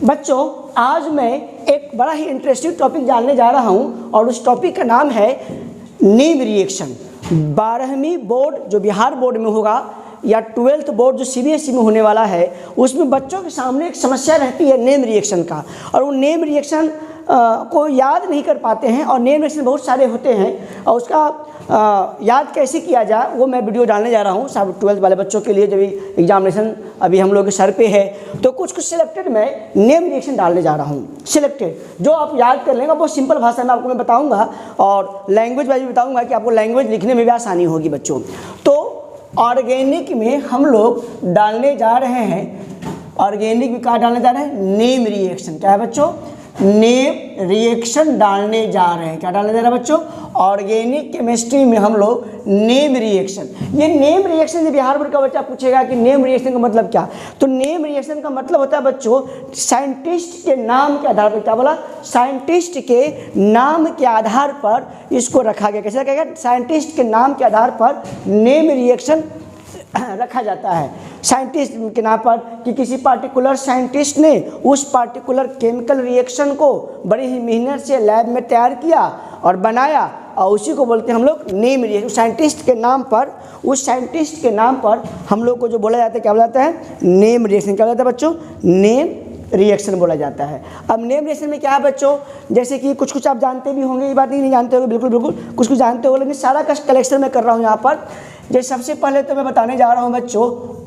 बच्चों आज मैं एक बड़ा ही इंटरेस्टिंग टॉपिक जानने जा रहा हूं और उस टॉपिक का नाम है नेम रिएक्शन। 12वीं बोर्ड जो बिहार बोर्ड में होगा या 12th बोर्ड जो सीबीएसई में होने वाला है, उसमें बच्चों के सामने एक समस्या रहती है नेम रिएक्शन का, और वो नेम रिएक्शन को याद नहीं कर पाते हैं और नेम रिएक्शन बहुत सारे होते हैं और उसका याद कैसे किया जाए वो मैं वीडियो डालने जा रहा हूँ सब 12th वाले बच्चों के लिए। जब एग्जामिनेशन अभी हम लोग के सर पे है तो कुछ सिलेक्टेड मैं नेम रिएक्शन डालने जा रहा हूँ, सिलेक्टेड जो आप याद कर लेंगे। बहुत सिंपल भाषा में आपको मैं बताऊँगा और लैंग्वेज वाइज भी बताऊँगा कि आपको लैंग्वेज लिखने में भी आसानी होगी बच्चों। तो ऑर्गेनिक में हम लोग डालने जा रहे हैं, ऑर्गेनिक में क्या डालने जा रहे हैं? Name reaction. क्या है बच्चों? नेम रिएक्शन डालने जा रहे हैं। क्या डालने जा रहे हैं बच्चों? ऑर्गेनिक केमिस्ट्री में हम लोग नेम रिएक्शन। ये नेम रिएक्शन से बिहार बोर्ड का बच्चा पूछेगा कि नेम रिएक्शन का मतलब क्या, तो नेम रिएक्शन का मतलब होता है बच्चों साइंटिस्ट के नाम के आधार पर। क्या बोला? साइंटिस्ट के नाम के आधार पर इसको रखा गया। कैसे रखा गया? साइंटिस्ट के नाम के आधार पर नेम रिएक्शन रखा जाता है साइंटिस्ट के नाम पर कि किसी पार्टिकुलर साइंटिस्ट ने उस पार्टिकुलर केमिकल रिएक्शन को बड़ी ही मेहनत से लैब में तैयार किया और बनाया और उसी को बोलते हैं हम लोग नेम रिएक्शन। साइंटिस्ट के नाम पर, उस साइंटिस्ट के नाम पर हम लोग को जो बोला जाता है क्या बोला जाता है? Name reaction. क्या बोला जाता है बच्चों? नेम रिएक्शन बोला जाता है। अब नेम रिएक्शन में क्या है बच्चों, जैसे कि कुछ आप जानते भी होंगे, ये बात नहीं जानते होंगे, बिल्कुल कुछ जानते हो, लेकिन सारा का कलेक्शन मैं कर रहा हूँ यहाँ पर। जैसे सबसे पहले तो मैं बताने जा रहा हूँ बच्चों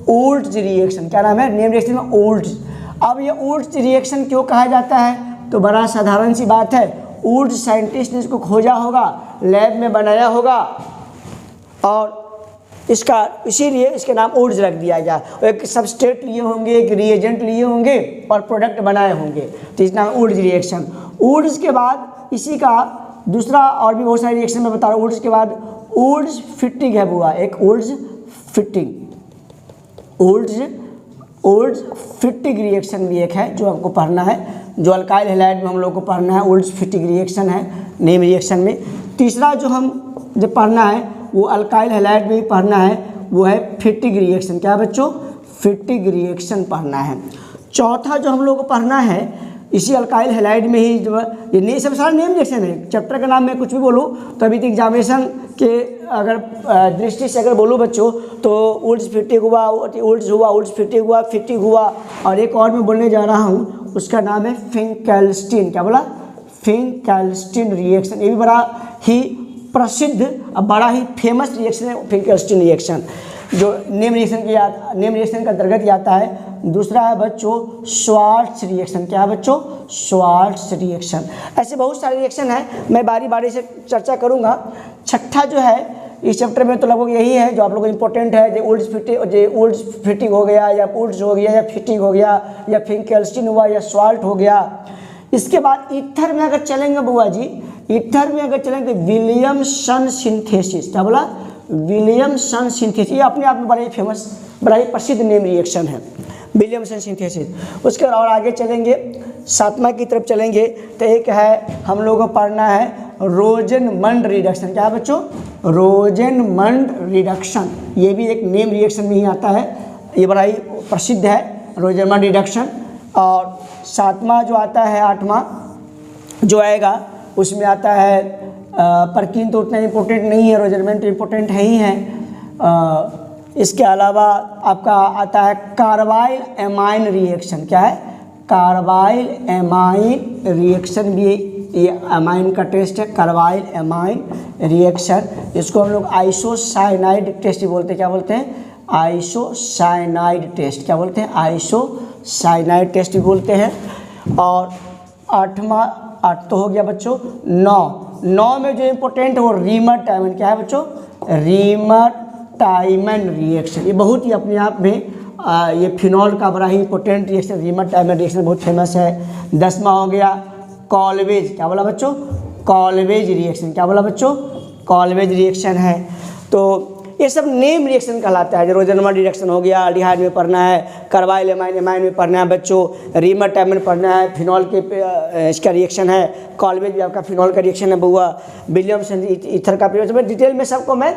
ओल्ट्स रिएक्शन। क्या नाम है? नेम रिएक्शन में ओल्ट्स। अब ये ओल्ट्स रिएक्शन क्यों कहा जाता है? तो बड़ा साधारण सी बात है, ओल्ट्स साइंटिस्ट ने इसको खोजा होगा, लैब में बनाया होगा और इसका इसीलिए इसके नाम ओल्ड्स रख दिया गया। एक सबस्ट्रेट लिए होंगे, एक रिएजेंट लिए होंगे और प्रोडक्ट बनाए होंगे, तो इसका नाम ओल्ड्स रिएक्शन। ओल्ड्स के बाद इसी का दूसरा और भी बहुत सारे रिएक्शन मैं बता रहा हूँ। ओल्ड्स के बाद ओल्ड्स फिटिंग है हुआ, एक olds fitting, olds fitting reaction भी एक है जो आपको पढ़ना है, जो अल्काइल हैलाइड में हम लोग को पढ़ना है। ओल्ड्स फिटिंग रिएक्शन है नेम रिएक्शन में। तीसरा जो हम जब पढ़ना है वो अल्काइल हैलाइड में भी पढ़ना है, वो है फिटिंग रिएक्शन। क्या बच्चों? फिटिंग रिएक्शन पढ़ना है। चौथा जो हम लोग को पढ़ना है इसी अल्काइल हैलाइड में ही जो ये सब सारा नेम रिएक्शन है। चैप्टर का नाम मैं कुछ भी बोलूँ तो अभी तक एग्जामिनेशन के अगर दृष्टि से अगर बोलूँ बच्चों तो ओल्ड्स फिटिंग हुआ, ओल्ड्स हुआ, ओल्ड्स फिटिंग हुआ, फिटिंग हुआ, और एक और मैं बोलने जा रहा हूँ उसका नाम है फिंकेल्स्टीन। क्या बोला? फिंकेल्स्टीन रिएक्शन। ये भी बड़ा ही प्रसिद्ध और बड़ा ही फेमस रिएक्शन है फिंकेल्स्टीन रिएक्शन, जो नेम रिएक्शन का अंतर्गत आता है। दूसरा है बच्चों श्वार्ट्ज रिएक्शन। क्या है बच्चों? Swarts reaction. ऐसे बहुत सारे रिएक्शन हैं, मैं बारी बारी से चर्चा करूंगा। छठा जो है इस चैप्टर में तो लगभग यही है जो आप लोगों को इम्पोर्टेंट है, जो ओल्ड्स फिटिंग हो गया या ओल्ड्स हो गया या फिटिंग हो गया या फिंकेल्स्टीन हुआ या स्वाल्ट हो गया। इसके बाद ईथर में अगर चलेंगे बुआ जी, ईथर में अगर चलेंगे तो विलियमसन सिंथेसिस। क्या बोला? Williamson synthesis. ये अपने आप में बड़ा ही फेमस, बड़ा ही प्रसिद्ध नेम रिएक्शन है विलियमसन सिंथेसिस। उसके बाद और आगे चलेंगे, सातवां की तरफ चलेंगे तो एक है हम लोगों को पढ़ना है रोजेनमंड रिडक्शन। क्या है बच्चों? रोजेनमंड रिडक्शन। ये भी एक नेम रिएक्शन में ही आता है, ये बड़ा ही प्रसिद्ध है रोजेनमंड रिडक्शन। और सातवां जो आता है, आठवां जो आएगा उसमें आता है परकीन तो उतना इम्पोर्टेंट नहीं है, रोजेनमंड तो इम्पोर्टेंट है ही है। इसके अलावा आपका आता है कार्बाइल एमाइन रिएक्शन। क्या है? कार्बाइल एमाइन रिएक्शन भी, ये अमाइन का टेस्ट है, कार्बाइल एमाइन रिएक्शन। इसको हम लोग आइसोसाइनाइड टेस्ट भी बोलते हैं। क्या बोलते हैं? Isocyanide test. क्या बोलते हैं? आइसोसाइनाइड टेस्ट भी बोलते हैं। और आठ तो हो गया बच्चों। नौ में जो इम्पोर्टेंट है वो रीमर टाइमन। क्या है बच्चों? Reamer Tiemann reaction. ये बहुत ही अपने आप में ये फिनॉल का बड़ा ही important reaction, Reimer Tiemann reaction बहुत फेमस है। 10वां हो गया कॉलवेज। क्या बोला बच्चों? Kolbe's reaction. क्या बोला बच्चों? कॉलवेज रिएक्शन है। तो ये सब नेम रिएक्शन कहलाता है। जो रोजनमर्ड रिएक्शन हो गया, अल्डिहाइड में पढ़ना है, कार्बाइल एमाइन में पढ़ना है बच्चों, रीमर टाइम पढ़ना है, फिनॉल के इसका रिएक्शन है, कॉल्वेज भी आपका फिनॉल का रिएक्शन है बुआ, विलियमसन ईथर का रिएक्शन, डिटेल में सबको मैं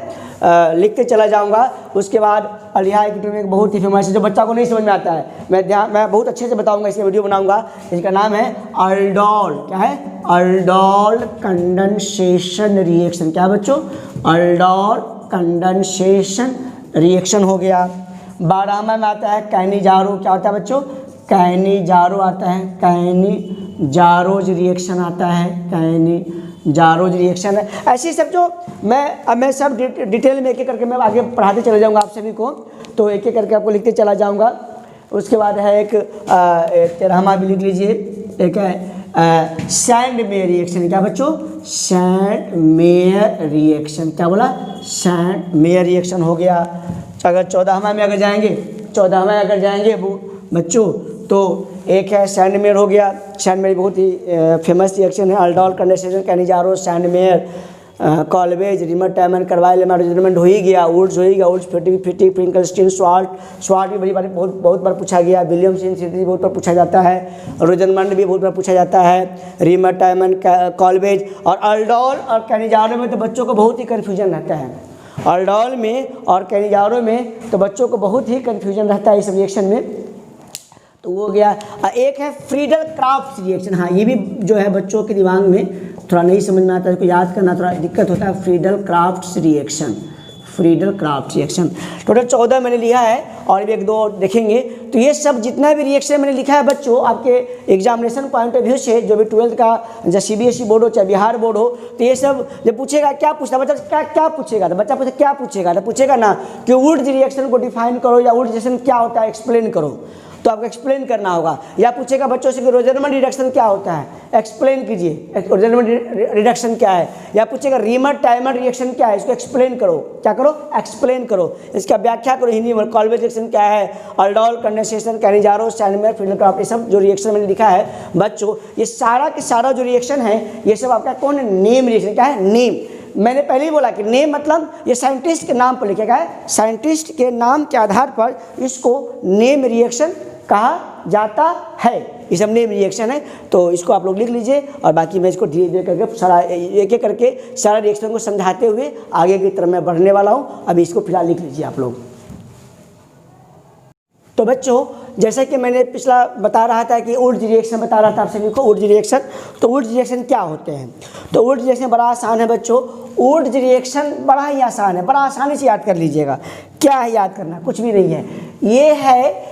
लिखते चला जाऊँगा। उसके बाद अल्डिहाइड एक बहुत ही फेमस है, जो बच्चा को नहीं समझ में आता है मैं बहुत अच्छे से बताऊँगा, इसका वीडियो बनाऊँगा। इसका नाम है अल्डोल। क्या है? Aldol condensation reaction. क्या बच्चों? अल्डोल कंडेंसेशन रिएक्शन हो गया। 12वां में आता है कैनिजारो। क्या होता है बच्चों? कैनिजारो आता है, कैनिजारोज रिएक्शन आता है, कैनिजारोज रिएक्शन है। ऐसी सब जो मैं सब डिटेल में एक एक करके मैं आगे पढ़ाते चले जाऊंगा आप सभी को, तो एक एक करके आपको लिखते चला जाऊंगा। उसके बाद है एक 13वां भी लिख लीजिए, एक है सैंडमेयर रिएक्शन। क्या बच्चों? Sandmeyer reaction. क्या बोला? सैंडमेयर रिएक्शन हो गया। अगर 14वां में अगर जाएंगे बच्चों, तो एक है सैंडमेयर हो गया। सैंडमेयर बहुत ही फेमस रिएक्शन है। Aldol condensation, Cannizzaro, Sandmeyer, Kolbe's, Reimer Tiemann, carbylamine एमाइन हो ही गया, वुड्स हो ही गया, वुड्स फिटिंग फिंकलस्टीन, स्वाल्ट भी बड़ी बहुत बार पूछा गया, विलियमसन सिंथेसिस बहुत बार पूछा जाता है, रोजनमंड भी बहुत बार पूछा जाता है, रीमर टाइमन, कॉल्वेज। और अल्डोल और कैनिजारो में तो बच्चों को बहुत ही कन्फ्यूजन रहता है। अल्डोल में और कैनिजारो में तो बच्चों को बहुत ही कन्फ्यूजन रहता है इस रिएक्शन में। तो वो गया। एक है फ्रीडल क्राफ्ट रिएक्शन। हाँ, ये भी जो है बच्चों के दिमाग में थोड़ा नहीं समझ में आता है, इसको याद करना थोड़ा दिक्कत होता है। Friedel craft reaction, Friedel craft reaction. Total 14 मैंने लिखा है और भी एक दो देखेंगे। तो ये सब जितना भी रिएक्शन मैंने लिखा है बच्चों, आपके एग्जामिनेशन पॉइंट ऑफ व्यू से, जो भी 12th का चाहे CBSE बोर्ड हो चाहे बिहार बोर्ड हो, तो ये सब जब पूछेगा क्या पूछता बच्चा, क्या पूछेगा, तो बच्चा पूछे क्या पूछेगा, तो पूछेगा ना कि वुड्स रिएक्शन को डिफाइन करो या वुड्स रिएक्शन क्या होता है एक्सप्लेन करो, तो आपको एक्सप्लेन करना होगा। या पूछेगा बच्चों से कि रोजनमंड रिडक्शन क्या होता है, एक्सप्लेन कीजिए रोजनमंड रिडक्शन क्या है। या पूछेगा रीमर टाइमर रिएक्शन क्या है, इसको एक्सप्लेन करो। क्या करो? एक्सप्लेन करो, इसका व्याख्या करो हिंदी में। कॉल्वेज रिएक्शन क्या है, aldol condensation, Cannizzaro, Sandmeyer, Friedel craft, ये सब जो रिएक्शन मैंने लिखा है बच्चों, ये सारा के सारा जो रिएक्शन है ये सब आपका कौन है? Name reaction. क्या है? नेम। मैंने पहले ही बोला कि नेम मतलब ये साइंटिस्ट के नाम पर लिखेगा है, साइंटिस्ट के नाम के आधार पर इसको नेम रिएक्शन कहा जाता है। ये सब नेम रिएक्शन है, तो इसको आप लोग लिख लीजिए। और बाकी मैं इसको धीरे धीरे करके सारा एक एक करके सारा रिएक्शन को समझाते हुए आगे की तरफ मैं बढ़ने वाला हूँ। अभी इसको फिलहाल लिख लीजिए आप लोग। तो बच्चों, जैसे कि मैंने पिछला बता रहा था कि वुड्स रिएक्शन बता रहा था आप सभी को, वुड्स रिएक्शन। तो वुड्स रिएक्शन क्या होते हैं? तो वुड्स रिएक्शन बड़ा आसान है बच्चों। वुड्स रिएक्शन बड़ा ही आसान है, बड़ा आसानी से याद कर लीजिएगा। क्या है याद करना? कुछ भी नहीं है। ये है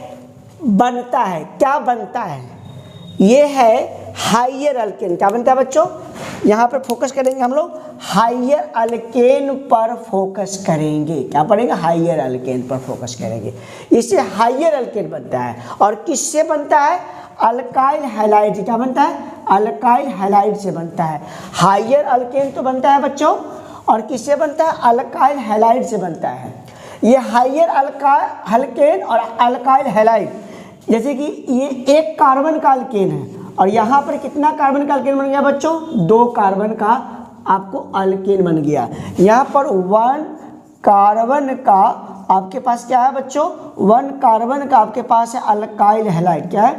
बनता है। क्या बनता है? ये है हाइयर अल्केन। क्या बनता है बच्चों? यहाँ पर फोकस करेंगे हम लोग, हाइयर अल्केन पर फोकस करेंगे। क्या पढ़ेंगे? हाइयर अल्केन पर फोकस करेंगे। इससे हाइयर अल्केन बनता है। और किससे बनता है? Alkyl halide. क्या बनता है? अल्काइल हैलाइड से बनता है। हाइयर अल्केन तो बनता है बच्चों, और किससे बनता है? अल्काइल हैलाइड से बनता है। ये हाइयर अल्केन और अल्काइल हैलाइड, जैसे कि ये एक कार्बन का अल्केन है और यहाँ पर कितना कार्बन का अल्केन बन गया बच्चों? 2 कार्बन का आपको अल्केन बन गया। यहाँ पर 1 कार्बन का आपके पास क्या है बच्चों? 1 कार्बन का आपके पास है अल्काइल हैलाइड। क्या है?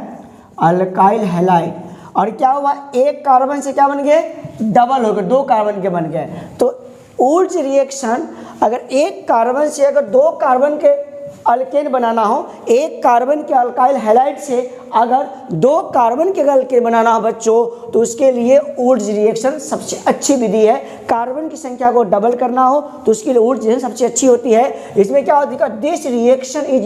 Alkyl halide. और क्या हुआ? एक कार्बन से क्या बन गए? डबल हो गए, 2 कार्बन के बन गए। तो वुड्स रिएक्शन अगर एक कार्बन से अगर 2 कार्बन के अल्केन बनाना हो, एक कार्बन के अल्काइल हैलाइड से अगर 2 कार्बन के अल्केन बनाना हो बच्चों, तो उसके लिए वुड्स रिएक्शन सबसे अच्छी विधि है। कार्बन की संख्या को डबल करना हो तो उसके लिए वुड्स रिएक्शन सबसे अच्छी होती है। इसमें क्या होता है? दिस रिएक्शन इज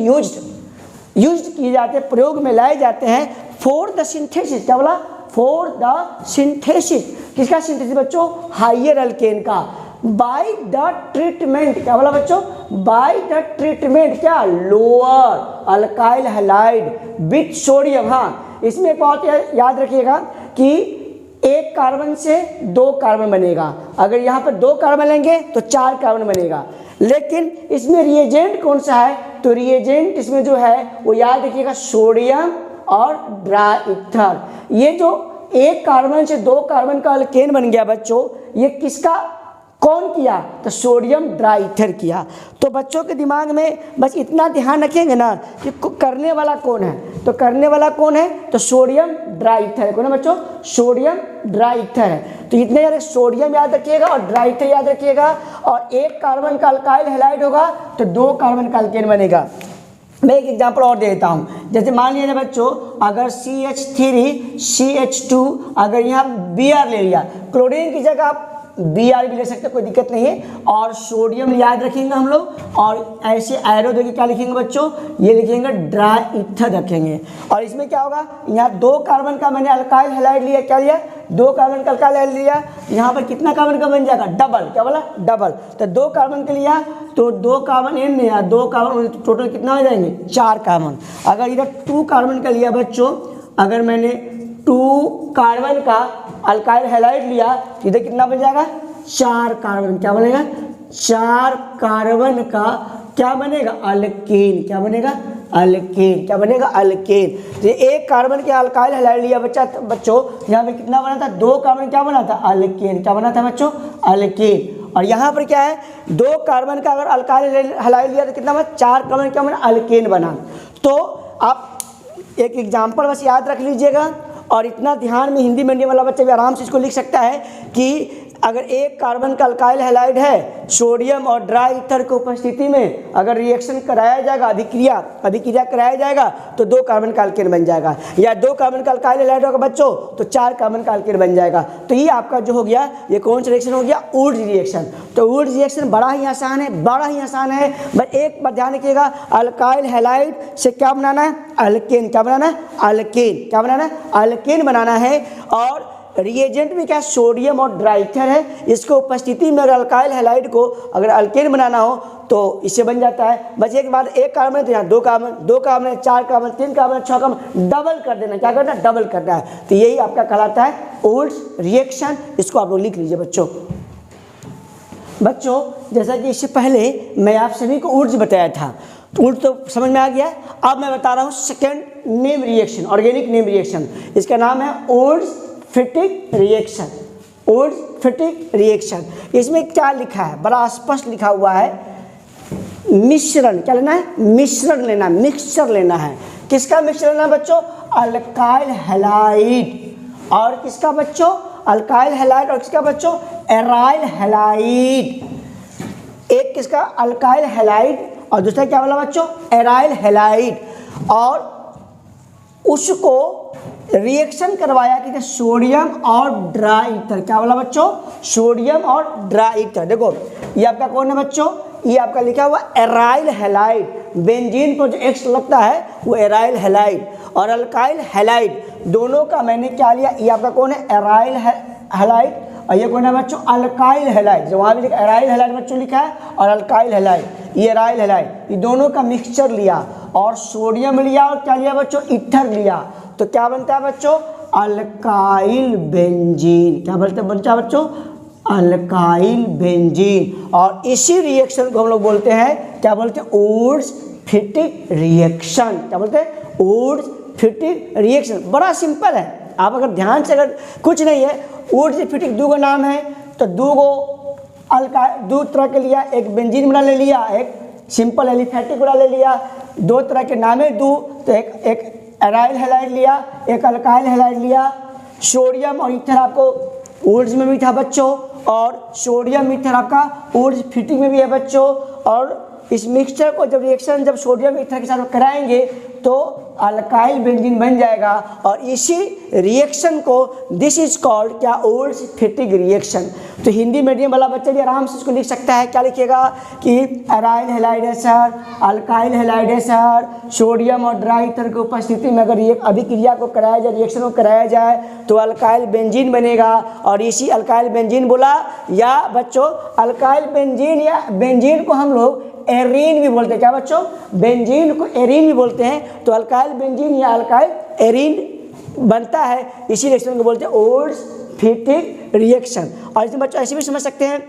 यूज्ड किए जाते हैं, प्रयोग में लाए जाते हैं फॉर द सिंथेसिस। क्या बोला? For the synthesis. किसका सिंथेसिस बच्चों? हाइयर अल्केन का। By the treatment. क्या बोला बच्चों? By the treatment. क्या? Lower alkyl halide with sodium. हाँ, इसमें एक बात याद रखिएगा कि एक कार्बन से 2 कार्बन बनेगा। अगर यहाँ पर 2 कार्बन लेंगे तो 4 कार्बन बनेगा। लेकिन इसमें रिएजेंट कौन सा है? तो रिएजेंट इसमें जो है वो याद रखिएगा, सोडियम और ड्राई ईथर। ये जो एक कार्बन से 2 कार्बन का अल्केन बन गया बच्चों, ये किसका कौन किया? तो सोडियम ड्राईथर किया। तो बच्चों के दिमाग में बस इतना ध्यान रखेंगे ना कि करने वाला कौन है, तो करने वाला कौन है? तो सोडियम ड्राईथर कौन है बच्चों? सोडियम ड्राईथर है। तो इतने सारे सोडियम याद रखिएगा और ड्राईथर याद रखिएगा, और एक कार्बन का अल्काइल हैलाइड होगा तो 2 कार्बन का अल्केन बनेगा। मैं एक एग्जांपल और दे देता हूँ। जैसे मान लीजिए बच्चों, अगर CH3 CH2 अगर यहाँ Br ले लिया, क्लोरीन की जगह आप Br भी ले सकते हैं, कोई दिक्कत नहीं है। और सोडियम याद रखेंगे हम लोग, और ऐसे एरो देके क्या लिखेंगे बच्चों? ये लिखेंगे ड्राई ईथर रखेंगे। और इसमें क्या होगा? यहाँ 2 कार्बन का मैंने अल्काइल हैलाइड लिया, क्या लिया? 2 कार्बन का अल्काइल हैलाइड लिया। यहाँ पर कितना कार्बन का बन जाएगा? डबल। क्या बोला? डबल। तो 2 कार्बन के लिया तो 2 कार्बन एन में, 2 कार्बन टोटल कितना हो जाएंगे? 4 कार्बन। अगर इधर 2 कार्बन का लिया बच्चों, अगर मैंने 2 कार्बन का अल्काइल हैलाइड लिया, इधर कितना बन जाएगा? 4 कार्बन। क्या बनेगा? 4 कार्बन का क्या बनेगा? अल्केन। क्या बनेगा? अल्केन। क्या बनेगा? अल्केन। तो 1 कार्बन के अल्काइल हैलाइड लिया बच्चों, यहाँ पे कितना बना था? 2 कार्बन क्या बना था? अल्केन। क्या बना था बच्चों? अल्केन। और यहाँ पर क्या है? 2 कार्बन का अगर अल्काइल हैलाइड लिया तो कितना बना? 4 कार्बन क्या बना? अल्केन बना। तो आप एक एग्जाम्पल बस याद रख लीजिएगा, और इतना ध्यान में हिंदी मीडियम वाला बच्चा भी आराम से इसको लिख सकता है कि अगर 1 कार्बन का अल्काइल हैलाइड है, सोडियम और ड्राई ईथर की उपस्थिति में अगर रिएक्शन कराया जाएगा, अभिक्रिया कराया जाएगा तो 2 कार्बन का अल्केन बन जाएगा, या 2 कार्बन का अल्काइल हैलाइड होगा बच्चों तो 4 कार्बन का अल्केन बन जाएगा। तो ये आपका जो हो गया, ये कौन सा रिएक्शन हो गया? Would reaction. तो वुड रिएक्शन बड़ा ही आसान है, बड़ा ही आसान है। बस एक बात ध्यान रखिएगा, अल्काइल हैलाइड से क्या बनाना है? अल्केन। क्या बनाना है? अल्केन। क्या बनाना है? अल्केन बनाना है। और रिएजेंट में क्या? सोडियम और ड्राईथर है। इसको उपस्थिति में अगर अल्काइल हैलाइड को अगर अल्केन बनाना हो तो इससे बन जाता है। बस एक बात, 1 कार्बन है तो यहाँ 2 कार्बन, 2 कार्बन है 4 कार्बन, 3 कार्बन 6 कार्बन, डबल कर देना। क्या करना है? डबल करना है। तो यही आपका कहलाता है वुड्स रिएक्शन। इसको आप लोग लिख लीजिए बच्चों। जैसा कि इससे पहले मैं आप सभी को वुड्स बताया था, वुड्स तो समझ में आ गया। अब मैं बता रहा हूँ second name reaction, organic name reaction. इसका नाम है Wurtz Fittig reaction. Wurtz Fittig reaction. इसमें क्या लिखा है? बड़ा स्पष्ट लिखा हुआ है, मिश्रण। क्या लेना है? मिश्रण लेना, मिक्सचर लेना है। किसका मिक्सचर लेना है बच्चों? Alkyl halide. और किसका बच्चों? Alkyl halide. और किसका बच्चों? Aryl halide. एक किसका? अल्काइल हैलाइड, और दूसरा क्या बोला बच्चों? Aryl halide. और उसको रिएक्शन करवाया कि सोडियम और ड्राई ईथर। क्या बोला बच्चों? सोडियम और ड्राई ईथर। देखो ये आपका कौन है बच्चों? ये आपका लिखा हुआ एराइल हैलाइड। बेंजीन पर जो एक्स लगता है वो एराइल हैलाइड, और अल्काइल हैलाइड दोनों का मैंने क्या लिया? ये आपका कौन है? Aryl halide. और ये कौन है बच्चों? Alkyl halide. जो वहाँ भी लिखा एराइल हैलाइड बच्चों लिखा है, और अल्काइल हैलाइड, ये एराइल हैलाइड, ये दोनों का मिक्सचर लिया, और सोडियम लिया, और क्या लिया बच्चों? ईथर लिया। तो क्या बनता है बच्चों? Alkyl benzene. क्या बनता है बच्चों? Alkyl benzene. और इसी रिएक्शन को हम लोग बोलते हैं, क्या बोलते हैं? Wurtz Fittig reaction. क्या बोलते हैं? Wurtz Fittig reaction. बड़ा सिंपल है, आप अगर ध्यान से, अगर कुछ नहीं है, वुड्स फिटिक 2 नाम है, तो 2 तरह के लिया, एक बेंजीन वाला ले लिया, एक सिंपल एलिफेटिक वाला ले लिया। 2 तरह के नाम है 2, तो एक एराइल हैलाइड लिया, एक अल्काइल हैलाइड लिया। सोडियम और ईथर आपको वुड्स में भी था बच्चों, और सोडियम ईथर आपका वुड्स फिटिक में भी है बच्चों। और इस मिक्सचर को जब रिएक्शन जब सोडियम ईथर के साथ कराएंगे तो अल्काइल बेंजीन बन जाएगा। और इसी रिएक्शन को दिस इज कॉल्ड क्या? Wurtz Fittig reaction. तो हिंदी मीडियम वाला बच्चा भी आराम से इसको लिख सकता है। क्या लिखेगा कि एराइल हैलाइड है सर, अल्काइल हैलाइड है सर, सोडियम और ड्राई ईथर की उपस्थिति में अगर ये अभिक्रिया को कराया जाए, रिएक्शन को कराया जाए तो अल्काइल बेंजीन बनेगा। और इसी अल्काइल बेंजीन बोला, या बच्चों अल्काइल बेंजीन या बेंजीन को हम लोग एरीन भी बोलते हैं। क्या बच्चों? बेंजीन को एरीन भी बोलते हैं। तो अल्काइल बेंजीन या अल्काइल एरीन बनता है, इसी रिएक्शन को बोलते हैं वुड्स फिटिक रिएक्शन। और इसमें बच्चों ऐसे भी समझ सकते हैं,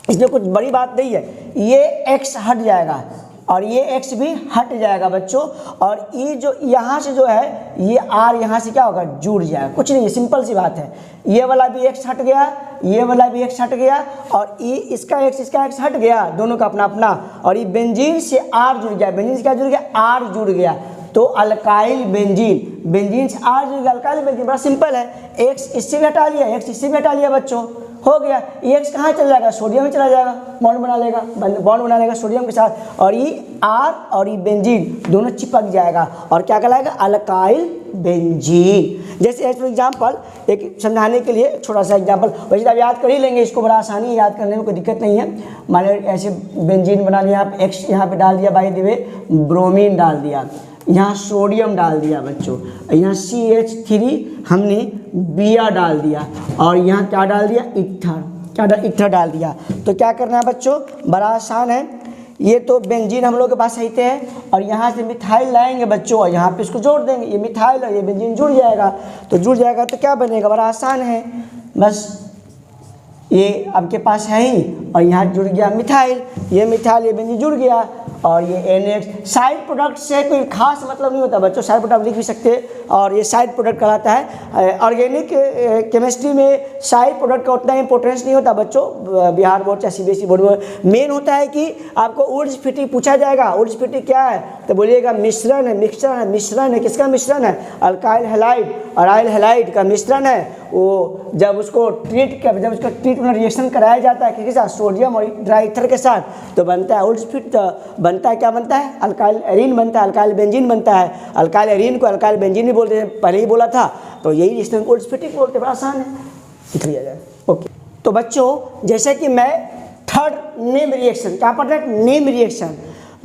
इसमें कुछ बड़ी बात नहीं है, ये एक्स हट जाएगा और ये x भी हट जाएगा बच्चों, और ये जो यहाँ से जो है ये r यहाँ से क्या होगा, जुड़ जाएगा। कुछ नहीं, सिंपल सी बात है। ये वाला भी x हट गया, ये वाला भी x हट गया, और ये इसका x हट गया, दोनों का अपना अपना, और ये बेंजीन से r जुड़ गया। बेंजीन से क्या जुड़ गया, r जुड़ गया, तो अल्काइल बेंजीन, बेंजीन से r जुड़ गया, अल्काइल बेंजीन। बड़ा सिंपल है, x इससे भी हटा लिया, x इससे भी हटा लिया बच्चों, हो गया। ये x कहाँ चला जाएगा, सोडियम में चला जाएगा, बॉन्ड बना लेगा, बॉन्ड बना लेगा सोडियम के साथ, और ये R और ये बेंजीन दोनों चिपक जाएगा, और क्या कहलाएगा, अल्काइल बेंजीन। जैसे फॉर एग्जाम्पल, एक समझाने के लिए छोटा सा एग्जाम्पल, वैसे आप याद कर ही लेंगे इसको, बड़ा आसानी है याद करने में, कोई दिक्कत नहीं है। मान लो ऐसे बेंजीन बना लिया, आप x यहाँ पे डाल दिया, बाय द वे ब्रोमीन डाल दिया, यहाँ सोडियम डाल दिया बच्चों, यहाँ CH3 हमने Br डाल दिया, और यहाँ क्या डाल दिया, ईथर, क्या ईथर डाल दिया। तो क्या करना है बच्चों, बड़ा आसान है। ये तो बेंजीन हम लोग के पास रहते हैं, और यहाँ से मिथाइल लाएंगे बच्चों, और यहाँ पे इसको जोड़ देंगे, ये मिथाइल और ये बेंजीन जुड़ जाएगा। तो जुड़ जाएगा तो क्या बनेगा, बड़ा आसान है, बस ये आपके पास है ही, और यहाँ जुड़ गया मिथाइल, ये मिथाइल ये बेंजीन जुड़ गया, और ये NH। साइड प्रोडक्ट से कोई खास मतलब नहीं होता बच्चों, साइड प्रोडक्ट लिख भी सकते हैं, और ये साइड प्रोडक्ट कहलाता है। ऑर्गेनिक केमिस्ट्री में साइड प्रोडक्ट का उतना इंपॉर्टेंस नहीं होता बच्चों, बिहार बोर्ड या CBSE बोर्ड में मेन होता है कि आपको ऊर्ज फिटी पूछा जाएगा। ऊर्ज फिटी क्या है, तो बोलिएगा मिश्रण है, मिश्रण है, किसका मिश्रण है, अल्काइल हैलाइड और अराइल हैलाइड का मिश्रण है। वो जब उसको ट्रीट में रिएक्शन कराया जाता है किसके साथ, सोडियम और ड्राई ईथर के साथ, तो बनता है ऊर्ज फिट, बनता है क्या बनता है, अल्काइल एरीन बनता है, अल्काइल बेंजीन बनता है। अल्काइल एरीन को अल्काइल बेंजीन भी बोलते हैं, पहले ही बोला था, तो यही रिएक्शन ऊर्ज फिटिंग बोलते हैं, बड़ा आसान है, लिख लिया जाए। ओके, तो बच्चों जैसे कि मैं थर्ड नेम रिएक्शन, क्या पढ़ रहे हैं, नेम रिएक्शन,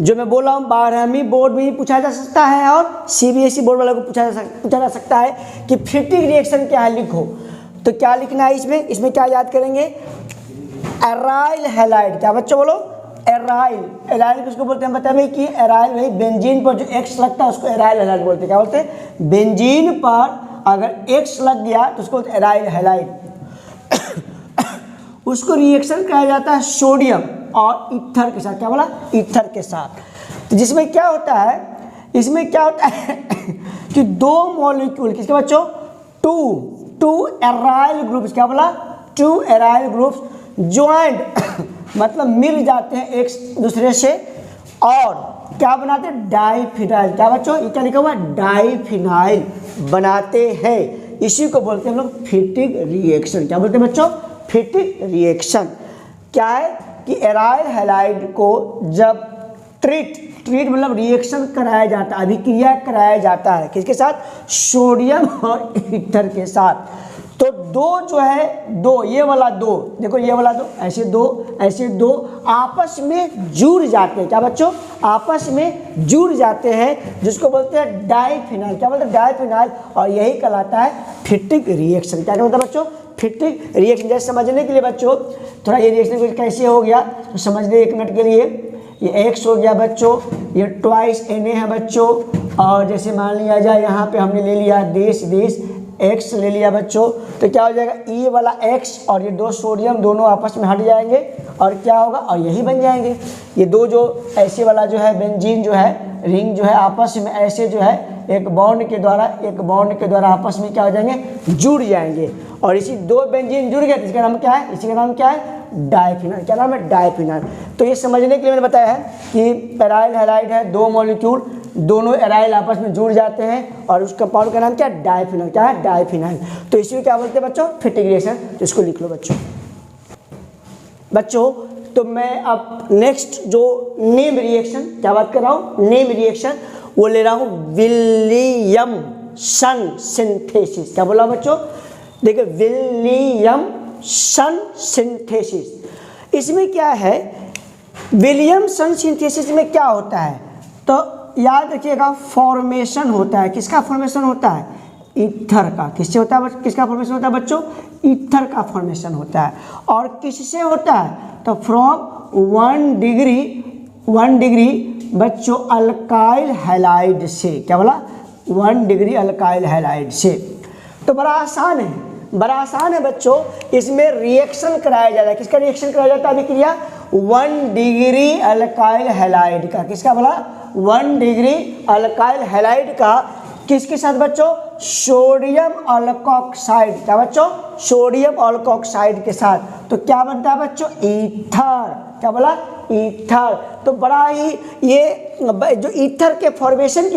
जो मैं बोला हूँ 12वीं बोर्ड में भी पूछा जा सकता है, और CBSE बोर्ड वालों को पूछा जा सकता है कि फिटिंग रिएक्शन क्या है, लिखो। तो क्या लिखना है इसमें, इसमें क्या याद करेंगे, एराइल हैलाइड, क्या बच्चों बोलो, एराइल किसको बोलते हैं, बताया भाई कि एराइल भाई बेंजीन पर जो X लगता है उसको एराइल हैलाइड बोलते हैं। क्या बोलते हैं, बेंजीन पर अगर X लग गया तो उसको बोलते हैं एराइल हैलाइड। उसको रिएक्शन कराया जाता है सोडियम और ईथर के साथ, क्या बोला, ईथर के साथ। तो जिसमें क्या होता है, इसमें क्या होता है कि दो मॉलिक्यूल किसके बच्चों, टू एराइल ग्रुप्स, क्या बोला, टू एराइल ग्रुप्स ज्वाइंट मतलब मिल जाते हैं एक दूसरे से, और क्या बनाते हैं, डाइफिनाइल। क्या बच्चों, ये क्या लिखा हुआ है, डाइफिनाइल बनाते हैं। इसी को बोलते हैं हम लोग फिटिंग रिएक्शन। क्या बोलते हैं बच्चों, फिटिंग रिएक्शन। क्या है कि एराइल हैलाइड को जब ट्रीट मतलब रिएक्शन कराया जाता है, अभिक्रिया कराया जाता है किसके साथ, सोडियम और ईथर के साथ। तो दो जो है, दो ये वाला दो, देखो ये वाला दो, ऐसे दो आपस में जुड़ जाते हैं। क्या बच्चों, आपस में जुड़ जाते हैं, जिसको बोलते हैं डाइफिनाइल। क्या बोलते हैं, डाइफिनाइल, और यही कहलाता है फिटिंग रिएक्शन। क्या कहता है बच्चों, फिटिंग रिएक्शन। जैसे समझने के लिए बच्चों थोड़ा ये रिएक्शन कैसे हो गया तो समझ ले 1 मिनट के लिए। ये X हो गया बच्चों, ये ट्वाइस Na है बच्चों, और जैसे मान लिया जाए यहाँ पे हमने ले लिया देश X ले लिया बच्चों, तो क्या हो जाएगा, ये वाला X और ये दो सोडियम दोनों आपस में हट जाएंगे, और क्या होगा, और यही बन जाएंगे। ये दो जो ऐसे वाला जो है बेंजीन जो है, रिंग जो है, आपस में ऐसे जो है एक बॉन्ड के द्वारा आपस में क्या हो जाएंगे, जुड़ जाएंगे। और इसी दो बेंजीन जुड़ गए, इसका नाम क्या है, इसी का नाम क्या है, डाइफिनाइल। क्या नाम है, डाइफिनाइल। तो ये समझने के लिए मैंने बताया है कि एराइल हैलाइड है, दो मॉलिक्यूल, दोनों एराइल आपस में जुड़ जाते हैं, और उस कंपाउंड का नाम क्या है, डाइफिनाइल। क्या है, डाइफिनाइल। तो इसी को क्या बोलते हैं बच्चों, फिटिंग रिएक्शन। तो इसको लिख लो बच्चों। तो मैं अब नेक्स्ट जो नेम रिएक्शन, क्या बात कर रहा हूँ, नेम रिएक्शन, वो ले रहा हूँ विलियमसन सिंथेसिस। क्या बोला बच्चों, देखिए विलियमसन सिंथेसिस। इसमें क्या है, विलियमसन सिंथेसिस में क्या होता है, तो याद रखिएगा फॉर्मेशन होता है। किसका फॉर्मेशन होता है, ईथर का। किससे होता है, किसका फॉर्मेशन होता है बच्चों, ईथर का फॉर्मेशन होता है। और किससे होता है, तो फ्रॉम 1 डिग्री बच्चों अल्काइल हैलाइड से। क्या बोला, 1 डिग्री अल्काइल हैलाइड से। तो बड़ा आसान है बच्चों। इसमें रिएक्शन कराया जाता है। किसका रिएक्शन कराया जाता है, अभिक्रिया, 1 डिग्री अल्काइल हैलाइड का, किसका बोला, 1 डिग्री अल्काइल हैलाइड का किसके साथ बच्चों, सोडियम अल्कोक्साइड, क्या बच्चों, सोडियम अल्कोक्साइड के साथ, तो क्या बनता है बच्चों, ईथर, क्या बोला, ईथर। तो बड़ा ही ये जो ईथर के फॉर्मेशन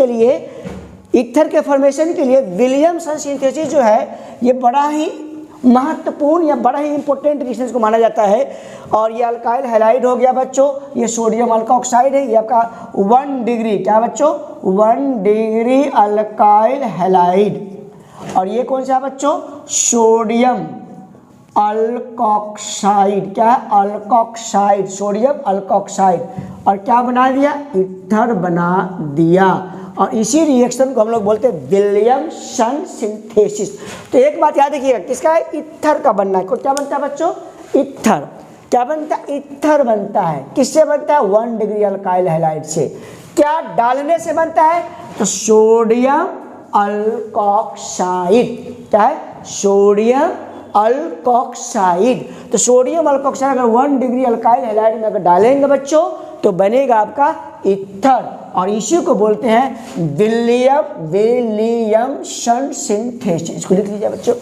के लिए विलियमसन सिंथेसिस जो है ये बड़ा ही महत्वपूर्ण या बड़ा ही इंपॉर्टेंट रिएक्शन को माना जाता है। और ये अल्काइल हैलाइड हो गया बच्चों, ये सोडियम अल्कोक्साइड है, ये आपका 1 डिग्री, क्या बच्चों, 1 डिग्री अल्काइल हैलाइड, और ये कौन सा है बच्चों, सोडियम अल्कोक्साइड, क्या है, अल्कोक्साइड, सोडियम अल्कोक्साइड, और क्या बना दिया, ईथर बना दिया। और इसी रिएक्शन को हम लोग बोलते हैं विलियमसन सिंथेसिस। तो एक बात याद रखिएगा, किसका है, ईथर का बनना है। क्या बनता है बच्चों, ईथर, क्या बनता है, ईथर बनता है, किससे बनता है, 1 डिग्री अल्काइल हैलाइड से। क्या डालने से बनता है, तो सोडियम अल्कोक्साइड, क्या है, सोडियम अल्कोक्साइड। तो सोडियम अल्कोक्साइड अगर 1 डिग्री अल्काइल हैलाइड में अगर डालेंगे बच्चों तो बनेगा आपका ईथर, और इसी को बोलते हैं विलियमसन सिंथेसिस। इसको लिख लीजिए बच्चों।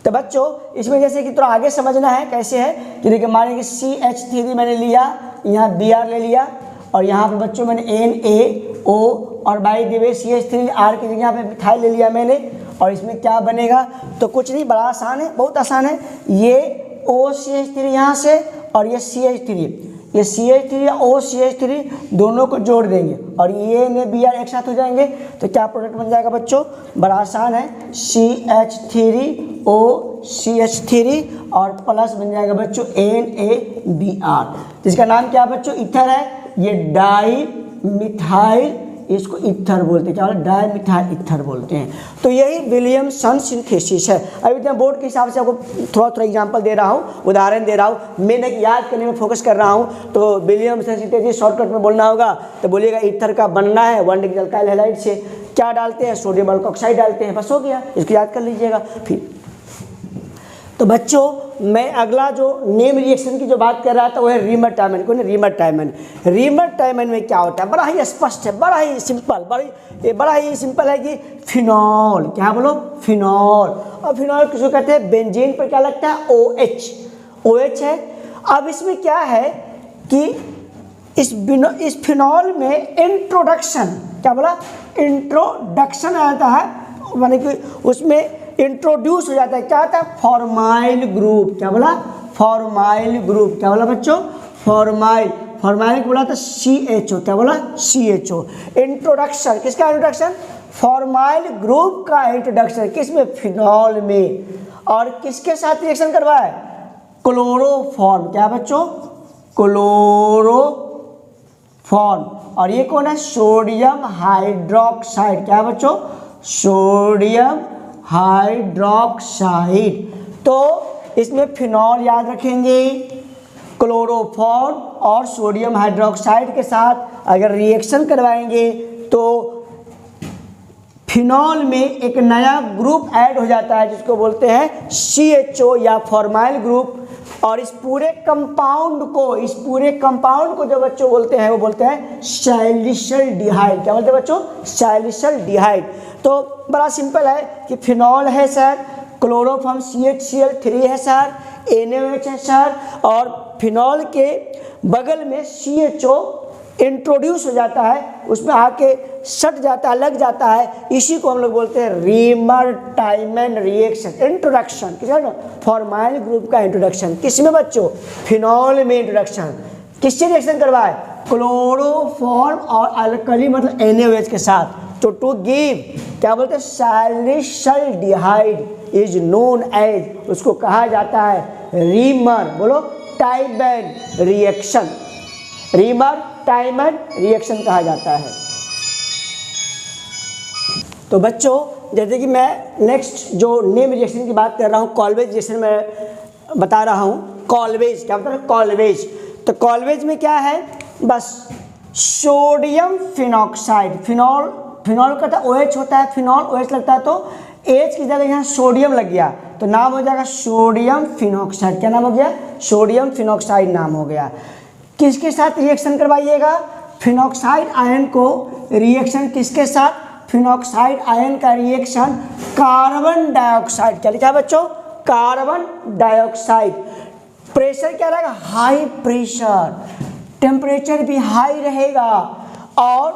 तो बच्चों इसमें जैसे कि थोड़ा आगे समझना है कैसे है कि देखिए, माने कि CH3 मैंने लिया, यहाँ Br ले लिया, और यहाँ पे बच्चों मैंने NaO, और बाई द वे CH3R की जगह पे मिथाइल ले लिया मैंने, और इसमें क्या बनेगा, तो कुछ नहीं, बड़ा आसान है, बहुत आसान है। ये OCH3 यहाँ से, और ये CH3, ये CH3 या OCH3 दोनों को जोड़ देंगे, और ये ने Br एक साथ हो जाएंगे, तो क्या प्रोडक्ट बन जाएगा बच्चों, बड़ा आसान है, CH3OCH3 और प्लस बन जाएगा बच्चों NaBr, जिसका नाम क्या बच्चों, ईथर है। ये डाई मिथाइल, इसको ईथर बोलते हैं, क्या बोलते हैं, डाई मिथाइल ईथर बोलते हैं। तो यही विलियमसन सिंथेसिस है। अभी मैं बोर्ड के हिसाब से आपको थोड़ा थोड़ा एग्जांपल दे रहा हूँ, उदाहरण दे रहा हूँ, मैंने याद करने में फोकस कर रहा हूँ। तो विलियमसन सिंथेसिस शॉर्टकट में बोलना होगा तो बोलिएगा ईथर का बनना है 1 डिग्री अल्काइल हैलाइड से, क्या डालते हैं, सोडियम अल्कोक्साइड डालते हैं, बस हो गया, इसको याद कर लीजिएगा। फिर तो बच्चों मैं अगला जो नेम रिएक्शन की जो बात कर रहा था वो है रीमर टाइमन। कौन है, रीमर टाइमन। रीमर टाइमन में क्या होता है, बड़ा ही स्पष्ट है, बड़ा ही सिंपल, बड़ा ही सिंपल है कि फिनॉल, क्या बोलो, फिनॉल। और फिनॉल किसको कहते हैं, बेंजीन पर क्या लगता है, OH है। अब इसमें क्या है कि इस फिनॉल में इंट्रोडक्शन, क्या बोला, इंट्रोडक्शन आता है, माने कि उसमें इंट्रोड्यूस हो जाता है, क्या होता है, फॉर्माइल ग्रुप, क्या बोला, फॉर्माइल ग्रुप, क्या बोला बच्चों, फॉर्माइल को बोला था CHO, क्या बोला, CHO। इंट्रोडक्शन, किसका इंट्रोडक्शन, फॉर्माइल ग्रुप का इंट्रोडक्शन, किसमें, फिनॉल में। और किसके साथ रिएक्शन करवाए, क्लोरोफॉर्म, क्या बच्चों, क्लोरोफॉर्म। और ये कौन है, सोडियम हाइड्रोक्साइड, क्या बच्चों, सोडियम हाइड्रोक्साइड। तो इसमें फिनॉल याद रखेंगे, क्लोरोफॉर्म और सोडियम हाइड्रोक्साइड के साथ अगर रिएक्शन करवाएंगे तो फिनॉल में एक नया ग्रुप ऐड हो जाता है जिसको बोलते हैं CHO या फॉर्माइल ग्रुप। और इस पूरे कंपाउंड को जो बच्चों बोलते हैं वो बोलते हैं सैलिसल्डिहाइड। क्या बोलते हैं बच्चों, सैलिसल्डिहाइड। तो बड़ा सिंपल है कि फिनॉल है सर, क्लोरोफॉर्म CHCl3 है सर, NaOH है सर, और फिनॉल के बगल में CHO इंट्रोड्यूस हो जाता है, उसमें आके सट जाता है, लग जाता है। इसी को हम लोग बोलते हैं रीमर टाइमन रिएक्शन, इंट्रोडक्शन, किसका, फॉर्माइल ग्रुप का इंट्रोडक्शन। किसमें बच्चों, फिनॉल में इंट्रोडक्शन। किससे रिएक्शन करवाए, क्लोरोफॉर्म और अल्कली मतलब NaOH के साथ। तो टू गिव, क्या बोलते हैं, सैलिसल्डिहाइड इज नोन एज, उसको कहा जाता है रीमर, बोलो, टाइमन रिएक्शन, रीमर टाइमन रिएक्शन कहा जाता है। तो बच्चों जैसे कि मैं नेक्स्ट जो नेम रिएक्शन की बात कर रहा हूँ, कॉल्वेज रिएक्शन में बता रहा हूँ। कॉल्वेज क्या होता है, कॉल्वेज। तो कॉल्वेज में क्या है, बस सोडियम फिनॉक्साइड, फिनॉल का OH होता है, फिनॉल OH लगता है तो H की जगह यहाँ सोडियम लग गया, तो तो नाम हो जाएगा सोडियम फिनॉक्साइड। क्या नाम हो गया? सोडियम फिनॉक्साइड नाम हो गया। किसके साथ रिएक्शन करवाइएगा? फिनॉक्साइड आयन को रिएक्शन किसके साथ? फिनॉक्साइड आयन का रिएक्शन कार्बन डाइऑक्साइड, क्या लिखा है बच्चों? Carbon dioxide. प्रेशर क्या रहेगा? हाई प्रेशर, टेम्परेचर भी हाई रहेगा और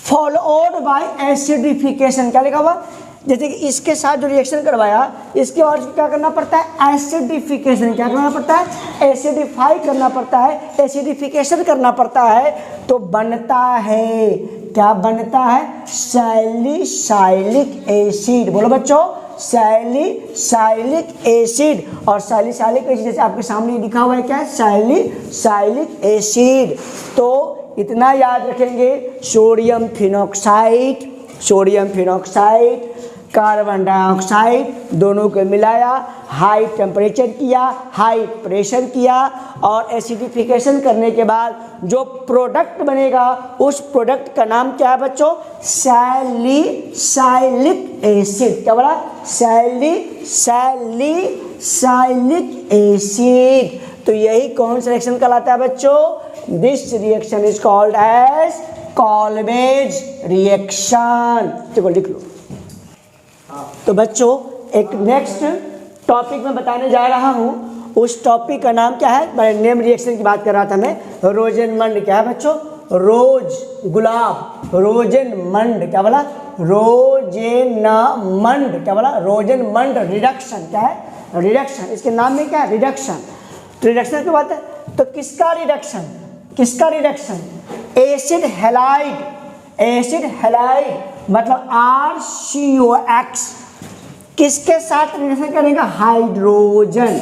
फॉलोड बाय एसिडिफिकेशन। क्या लिखा हुआ? जैसे कि इसके साथ जो रिएक्शन करवाया इसके बाद क्या करना पड़ता है? एसिडिफिकेशन। क्या करना पड़ता है? एसिडिफाई करना पड़ता है, एसिडिफिकेशन करना पड़ता है। तो बनता है, क्या बनता है? Salicylic acid. बोलो बच्चों, सैलिसाइलिक एसिड। और सैलिसाइलिक एसिड जैसे आपके सामने लिखा हुआ है, क्या है? Salicylic acid. तो इतना याद रखेंगे, sodium phenoxide, sodium phenoxide, carbon dioxide दोनों को मिलाया, हाई टेम्परेचर किया, हाई प्रेशर किया और एसिडिफिकेशन करने के बाद जो प्रोडक्ट बनेगा उस प्रोडक्ट का नाम क्या है बच्चों? Salicylic acid. क्या बोला? Salicylic acid. तो यही कौन सा रिएक्शन कहलाता है बच्चों? This reaction is called as Kolbe's reaction. देखो लिख लो। तो बच्चों एक नेक्स्ट टॉपिक में बताने जा रहा हूँ, उस टॉपिक का नाम क्या है? मैं नेम रिएक्शन की बात कर रहा था मैं। रोजेनमंड। क्या है बच्चों? रोज गुलाब, रोजेनमंड। क्या बोला? रोजेनमंड। क्या बोला? रोजेनमंड रिडक्शन। क्या है? रिडक्शन। इसके नाम में क्या है? रिडक्शन। तो रिडक्शन की बात है तो किसका रिडक्शन? किसका reduction? Acid halide, acid halide मतलब RCOX किसके साथ रिएक्शन करेगा? हाइड्रोजन।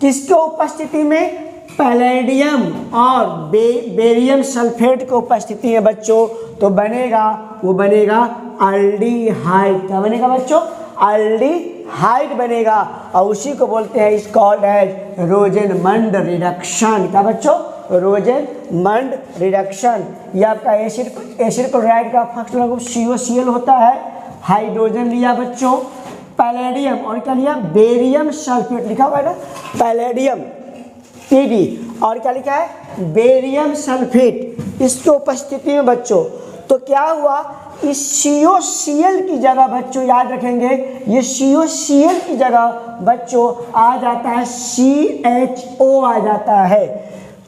किसके उपस्थिति में? पैलेडियम और बेरियम सल्फेट की उपस्थिति में बच्चों। तो बनेगा, वो बनेगा अल्डिहाइड। क्या बनेगा बच्चों? अल्डिहाइड बनेगा और उसी को बोलते हैं इस कॉल्ड एज रोजेनमंड रिडक्शन। क्या बच्चों? रोजेनमंड रिडक्शन। ये आपका एसिड क्लोराइड का फंक्शनल ग्रुप COCl होता है। हाइड्रोजन लिया बच्चों, पैलेडियम और क्या लिया? Barium sulphate. लिखा हुआ है ना, पैलेडियम PD और क्या लिखा है? Barium sulphate. इसकी उपस्थिति में बच्चों तो क्या हुआ? इस COCl की जगह बच्चों याद रखेंगे, ये COCl की जगह बच्चों आ जाता है CHO आ जाता है।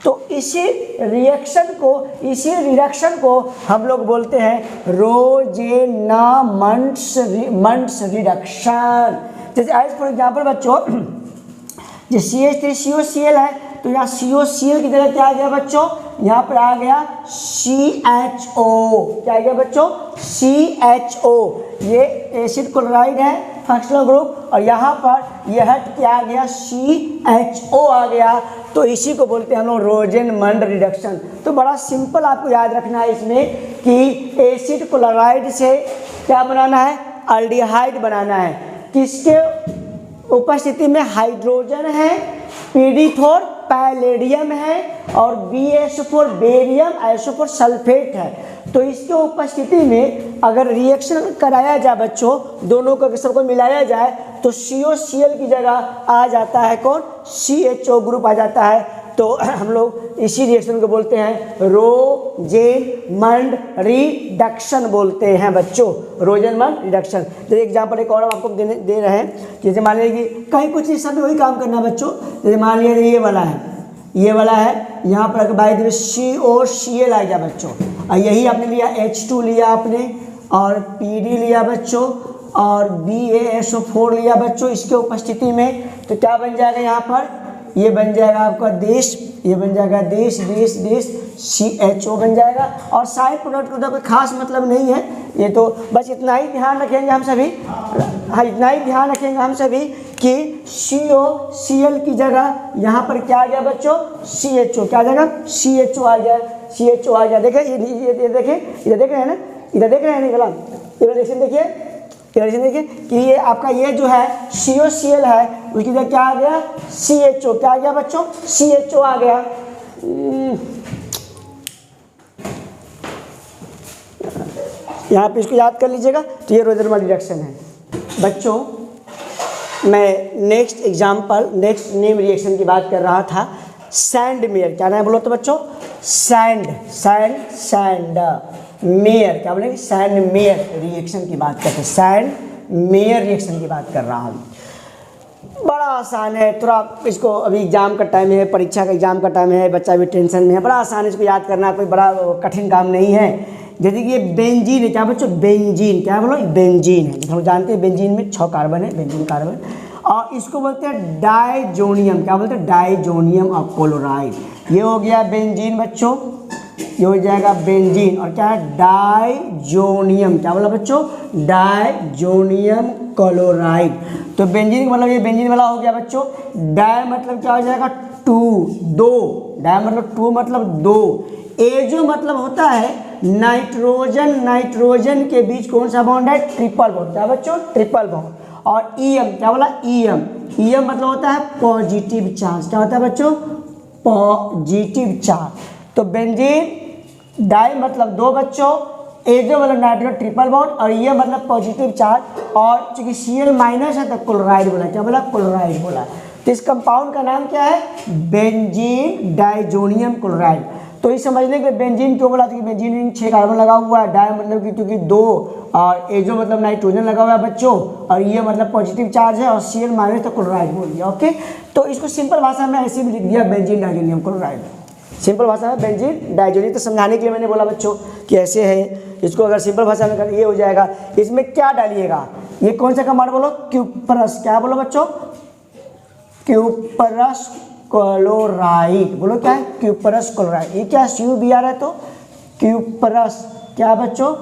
तो इसी रिएक्शन को, इसी रिडक्शन को हम लोग बोलते हैं रोजेनमंड्स रिडक्शन। जैसे एज फॉर एग्जाम्पल बच्चों, जो CH3COCl है तो यहाँ COCl की जगह क्या आ गया बच्चों? यहाँ पर आ गया CHO। क्या आ गया बच्चों? CHO। ये एसिड क्लोराइड है फंक्शनल ग्रुप और यहाँ पर यह हट क्या आ गया? CHO आ गया। तो इसी को बोलते हैं हम लोग रोजेनमंड रिडक्शन। तो बड़ा सिंपल आपको याद रखना है इसमें कि एसिड क्लोराइड से क्या बनाना है? अल्डिहाइड बनाना है। किसके उपस्थिति में? हाइड्रोजन है, PD4 पैलेडियम है और BS4 बेरियम आइसोफोर सल्फेट है। तो इसके उपस्थिति में अगर रिएक्शन कराया जाए बच्चों, दोनों को सबको मिलाया जाए तो COCl की जगह आ जाता है कौन? CHO ग्रुप आ जाता है। तो हम लोग इसी रिएक्शन को बोलते हैं रोजेनमंड रिडक्शन बोलते हैं बच्चों, रोजेनमंड रिडक्शन। जैसे एग्जाम्पल एक और आपको दे रहे हैं। जैसे मान लीजिए कि कहीं कुछ इस समय वही काम करना बच्चों। जैसे मान लीजिए ये वाला है, ये वाला है, यहाँ पर बाई द वे COCl आ गया बच्चों और यही आपने लिया H2 लिया आपने और PD लिया बच्चों और BaSO4 लिया बच्चों इसके उपस्थिति में। तो क्या बन जाएगा यहाँ पर? ये बन जाएगा आपका देश, ये बन जाएगा देश देश देश CHO बन जाएगा। और साइड प्रोडक्ट का कोई खास मतलब नहीं है, ये तो बस इतना ही ध्यान रखेंगे हम सभी। हाँ, इतना ही ध्यान रखेंगे हम सभी कि COCl की जगह यहाँ पर क्या आ गया बच्चों? CHO। क्या आ जाएगा? CHO आ गया, CHO आ गया। देखें ये देखें, इधर देख रहे हैं ना, इधर देख रहे हैं निकला, इधर देखिए, इधर देखिए कि ये आपका ये जो है COCl है उसकी जगह क्या आ गया? CHO। क्या आ गया बच्चों? CHO आ गया। यहाँ पे इसको याद कर लीजिएगा। तो ये रोजेनमंड रिडक्शन है बच्चों। मैं नेक्स्ट नेम रिएक्शन की बात कर रहा था। सैंड मेयर, क्या नाम बोलो तो बच्चों? सैंड मेयर, क्या बोलेंगे? सैंड मेयर रिएक्शन की बात करते हैं। सैंड मेयर रिएक्शन की बात कर रहा हूँ। बड़ा आसान है, थोड़ा इसको अभी एग्जाम का टाइम है, परीक्षा का एग्जाम का टाइम है, बच्चा भी टेंशन में है, बड़ा आसान है, इसको याद करना कोई बड़ा कठिन काम नहीं है। जैसे कि ये बेंजीन है, क्या बच्चों? बेंजीन, क्या बोलो? बेंजीन है, हम जानते हैं बेंजीन में 6 कार्बन है, बेंजीन कार्बन। और इसको बोलते हैं डाइजोनियम, क्या बोलते हैं? Diazonium of chloride. ये हो गया बेंजीन बच्चों, ये हो जाएगा बेंजीन। और क्या है? डाइजोनियम, क्या बोला बच्चों? Diazonium chloride. तो बेंजीन का मतलब ये बेंजीन वाला हो गया बच्चों। डाई मतलब क्या हो जाएगा? 2, 2। डाई मतलब 2 मतलब 2। ए जो मतलब होता है नाइट्रोजन के बीच कौन सा बॉन्ड है? ट्रिपल बॉन्ड, क्या बच्चों? Triple bond. और ईएम, क्या बोला? ईएम मतलब होता है पॉजिटिव चार्ज, क्या होता है बच्चों? Positive charge. तो बेंजीन डाई मतलब 2 बच्चों, एजो मतलब नाइट्रोजन ट्रिपल बॉन्ड, और ये मतलब पॉजिटिव चार्ज। और चूंकि Cl माइनस है तो क्लोराइड बोला, क्या बोला? क्लोराइड बोला। तो इस कंपाउंड का नाम क्या है? Benzene diazonium chloride. तो ये समझने के लिए बेंजीन क्यों बोला? क्योंकि बेंजीन में 6 कार्बन लगा हुआ है, डाई मतलब कि क्योंकि 2, और एजो मतलब नाइट्रोजन लगा हुआ है बच्चों, और ये मतलब पॉजिटिव चार्ज है, और Cl माइनस तो क्लोराइड बोल दिया। ओके, तो इसको सिंपल भाषा में ऐसे भी लिख दिया, बेंजीन डाइजोनियम क्लोराइड। सिंपल भाषा में बेंजीन डाइजोनियम। तो समझाने के लिए मैंने बोला बच्चों कि ऐसे है, इसको अगर सिंपल भाषा में कर ये हो जाएगा। इसमें क्या डालिएगा? ये कौन सा कंपाउंड बोलो? क्यूपरस, क्या बोलो बच्चों? क्यूपरस क्लोराइड बोलो। क्या है? Cuprous chloride. ये क्या? CuBr है, तो क्यूपरस क्या बच्चों?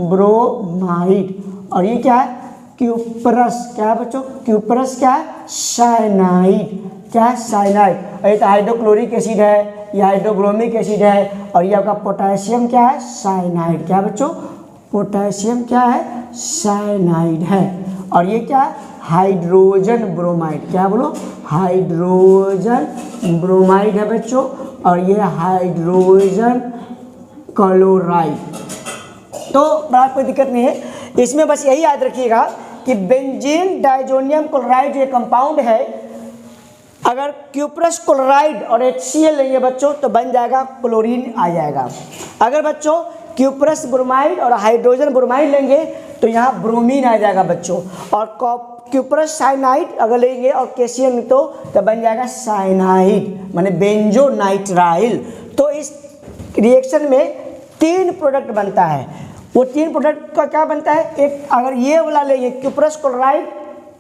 ब्रोमाइड। और ये क्या है? क्यूपरस, क्या है बच्चों? क्यूपरस क्या है? साइनाइड, क्या है? साइनाइड। और ये तो हाइड्रोक्लोरिक एसिड है, ये हाइड्रोब्रोमिक एसिड है, और ये आपका पोटेशियम क्या है? साइनाइड, क्या बच्चों? पोटेशियम क्या है? साइनाइड है। और ये क्या है? हाइड्रोजन ब्रोमाइड, क्या बोलो? हाइड्रोजन ब्रोमाइड है बच्चों। और ये हाइड्रोजन क्लोराइड। तो बड़ा कोई दिक्कत नहीं है इसमें, बस यही याद रखिएगा कि बेंजीन डाइजोनियम क्लोराइड जो कंपाउंड है, अगर क्यूपरस क्लोराइड और HCl लेंगे बच्चों तो बन जाएगा क्लोरीन आ जाएगा। अगर बच्चों क्यूपरस ब्रोमाइड और हाइड्रोजन ब्रोमाइड लेंगे तो यहाँ ब्रोमीन आ जाएगा बच्चों। और क्यूपरस साइनाइड अगर लेंगे और KCl तो बन जाएगा साइनाइड, माने बेंजोनाइट्राइल। तो इस रिएक्शन में 3 प्रोडक्ट बनता है। वो 3 प्रोडक्ट का क्या बनता है? एक अगर ये वाला लेंगे क्यूपरस क्लोराइड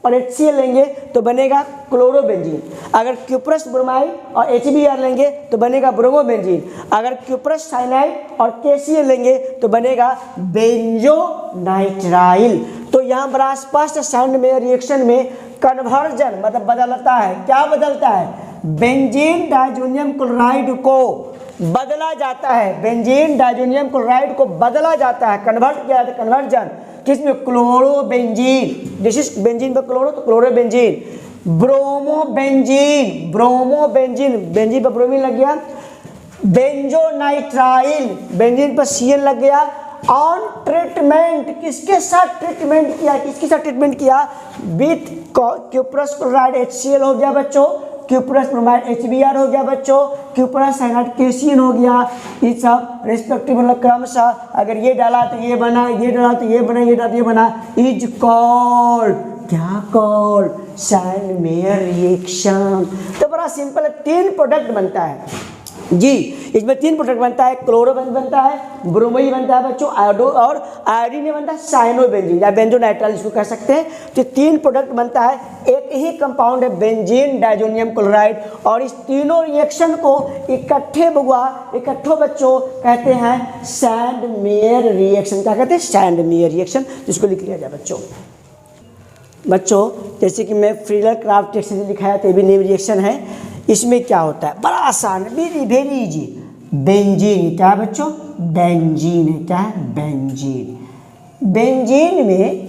और HCl लेंगे तो बनेगा क्लोरोबेंजीन। अगर क्यूपरस ब्रोमाइड और HBr लेंगे तो बनेगा ब्रोमोबेंजीन। अगर क्यूपरस साइनाइड और KCl लेंगे तो बनेगा बेंजोनाइट्राइल। तो यहाँ बड़ा स्पष्ट सैंड मेयर रिएक्शन में कन्वर्जन मतलब बदलता है। क्या बदलता है? बेंजीन डाइजोनियम क्लोराइड को बदला जाता है, बेंजीन डाइजोनियम क्लोराइड को बदला जाता है, कन्वर्ट किया जाता है। कन्वर्जन किसमें? क्लोरोबेंजीन। जैसे बेंजीन पर क्लोरो तो क्लोरोबेंजीन। ब्रोमोबेंजीन, ब्रोमोबेंजीन, बेंजीन पर ब्रोमीन लग गया। बेंजोनाइट्राइल, बेंजीन पर Cl लग गया। ऑन ट्रीटमेंट किसके साथ ट्रीटमेंट किया? किसके साथ ट्रीटमेंट किया? विथ क्यूपरस क्लोराइड HCl हो गया बच्चों, क्यूपरस ब्रोमाइड HBr हो गया बच्चों, क्यूपरस साइनाइड KCl हो गया। ये सब रेस्पेक्टिव मतलब क्रमशः अगर ये डाला तो ये बना, ये डाला तो ये बना, ये डाला तो ये बना। इज कॉल्ड, क्या कॉल्ड? Sand mayor reaction. तो बड़ा सिंपल है, 3 प्रोडक्ट बनता है जी। इसमें 3 प्रोडक्ट बनता है, क्लोरोबेंज बनता है, ब्रोमोई बनता है बच्चों, और आयोडीन में बनता है साइनोबेंजीन या बेंजोनाइट्राइल इसको कह सकते हैं। तो 3 प्रोडक्ट बनता है, एक ही कंपाउंड है बेंजीन डाइजोनियम क्लोराइड। और इस तीनों रिएक्शन को इकट्ठे बच्चों कहते हैं सैंड मेयर रिएक्शन। क्या कहते हैं? Sand mayor reaction. इसको लिख लिया जाए बच्चों। जैसे कि मैं फ्रीलर क्राफ्ट रिएक्शन लिखाया तो ये भी नेम रिएक्शन है। इसमें क्या होता है? बड़ा आसान है, वेरी इजी। बेंजीन क्या है बच्चों? बेंजीन है। क्या है? बेंजीन। बेंजीन में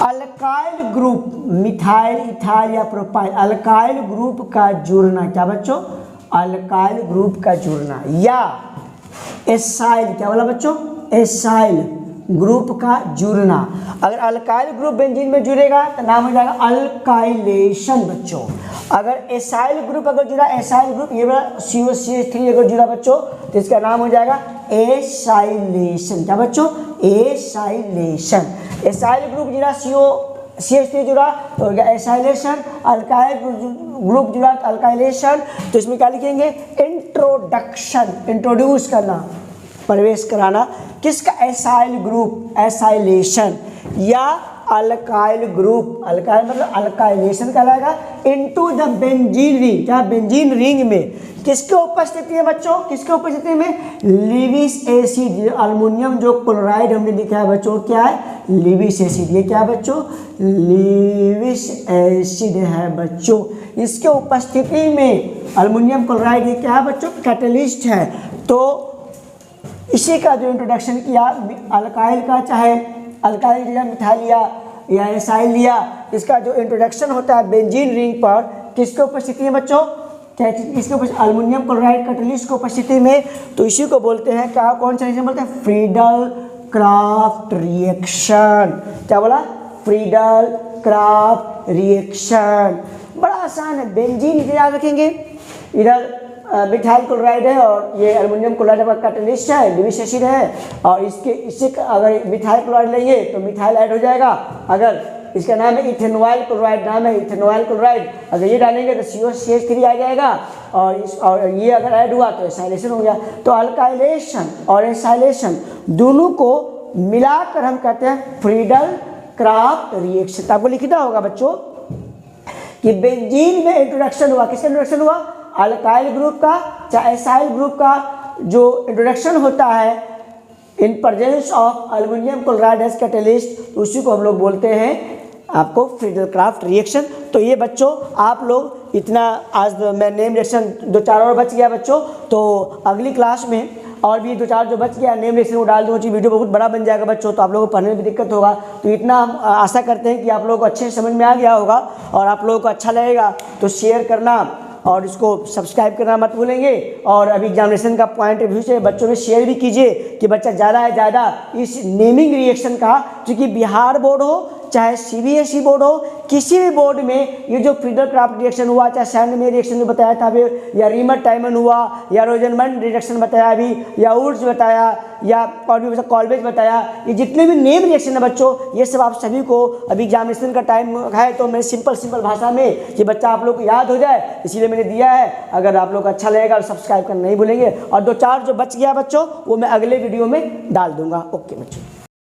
अल्काइल ग्रुप मिथाइल, इथाइल या प्रोपाइल, अल्काइल ग्रुप का जुड़ना, क्या बच्चों? अल्काइल ग्रुप का जुड़ना, या एसाइल, क्या बोला बच्चों? एसाइल ग्रुप का जुड़ना। अगर अल्काइल ग्रुप बेंजीन में जुड़ेगा तो नाम हो जाएगा अल्काइलेशन बच्चों। अगर एसाइल ग्रुप अगर जुड़ा, एसाइल ग्रुप ये वाला COCH3 अगर जुड़ा बच्चों तो इसका नाम हो जाएगा एसाइलेशन। क्या बच्चों? एसाइलेशन। एसाइल ग्रुप जुड़ा, COCH3 जुड़ा तो हो गया एसाइलेशन। अल्काइल ग्रुप जुड़ा तो अल्काइलेशन। तो इसमें क्या लिखेंगे? इंट्रोडक्शन, इंट्रोड्यूस करना, प्रवेश कराना किसका? एसाइल ग्रुप, एसाइलेशन या अल्काइल ग्रुप। अल्काइल मतलब अल्काइलेशन कहलाएगा इनटू द बेंजीन रिंग। क्या? बेंजीन रिंग में किसके उपस्थिति है बच्चों? किसके उपस्थिति में? लिविस एसिड, अल्युमिनियम जो क्लोराइड हमने लिखा है बच्चों, क्या है? Lewis acid. ये क्या है बच्चों? लिविस एसिड है बच्चों। इसके उपस्थिति में अल्युमिनियम क्लोराइड ये क्या है बच्चों? कैटलिस्ट है। तो इसी का जो इंट्रोडक्शन किया अल्काइल का, चाहे अल्काइल लिया, मिथाइल लिया या एसाइल लिया, इसका जो इंट्रोडक्शन होता है बेंजीन रिंग पर किसके उपस्थिति में बच्चों? इसके ऊपर अल्युमिनियम क्लोराइड कैटलिस्ट की उपस्थिति में। तो इसी को बोलते हैं क्या? कौन सा रिएक्शन बोलते हैं? Friedel craft reaction. क्या बोला? Friedel craft reaction. बड़ा आसान है। बेंजीन इधर याद रखेंगे, इधर मिथाइल क्लोराइड है और ये अल्युमिनियम क्लोराइड का कैटलिस्ट है, लिविस एसिड है। और इससे अगर मिथाइल क्लोराइड लेंगे तो मिथाइल ऐड हो जाएगा। अगर इसका नाम है इथेनॉइल क्लोराइड, नाम है इथेनॉइल क्लोराइड, अगर ये डालेंगे तो COCH3 आ जाएगा। और ये अगर ऐड हुआ तो एसाइलेशन हो गया। तो अल्काइलेशन और एसाइलेशन दोनों को मिलाकर हम कहते हैं फ्रीडल क्राफ्ट रिएक्शन। आपको लिखना होगा बच्चों कि बेंजीन में इंट्रोडक्शन हुआ, किसका इंट्रोडक्शन हुआ? अल्काइल ग्रुप का, चाहे एसाइल ग्रुप का जो इंट्रोडक्शन होता है in presence of aluminium chloride as catalyst, उसी को हम लोग बोलते हैं आपको फ्रीडल क्राफ्ट रिएक्शन। तो ये बच्चों आप लोग इतना आज मैं नेम रिएक्शन 2-4 और बच गया बच्चों। तो अगली क्लास में और भी 2-4 जो बच गया नेम रिएक्शन को डाल दूँगा। वीडियो बहुत बड़ा बन जाएगा बच्चों, तो आप लोगों को पढ़ने में भी दिक्कत होगा। तो इतना हम आशा करते हैं कि आप लोगों को अच्छे समझ में आ गया होगा और आप लोगों को अच्छा लगेगा। तो शेयर करना और इसको सब्सक्राइब करना मत भूलेंगे। और अभी एग्जामिनेशन का पॉइंट ऑफ व्यू से बच्चों में शेयर भी कीजिए कि बच्चा ज़्यादा है ज़्यादा इस नेमिंग रिएक्शन का, क्योंकि बिहार बोर्ड हो चाहे CBSE बोर्ड हो, किसी भी बोर्ड में ये जो फ्रीडल क्राफ्ट रिएक्शन हुआ, चाहे सैंड में रिएक्शन जो बताया था अभी, या रीमर टाइमन हुआ, या रोजनमंड रिएक्शन बताया अभी, या वुड्स बताया, या और भी कॉल्वेज बताया, ये जितने भी नेम रिएक्शन है बच्चों, ये सब आप सभी को अभी एग्जामिनेशन का टाइम है तो मैं सिंपल भाषा में कि बच्चा आप लोग को याद हो जाए इसीलिए मैंने दिया है। अगर आप लोग को अच्छा लगेगा तो सब्सक्राइब करना नहीं भूलेंगे। और 2-4 जो बच गया बच्चों वो मैं अगले वीडियो में डाल दूंगा। ओके बच्चों।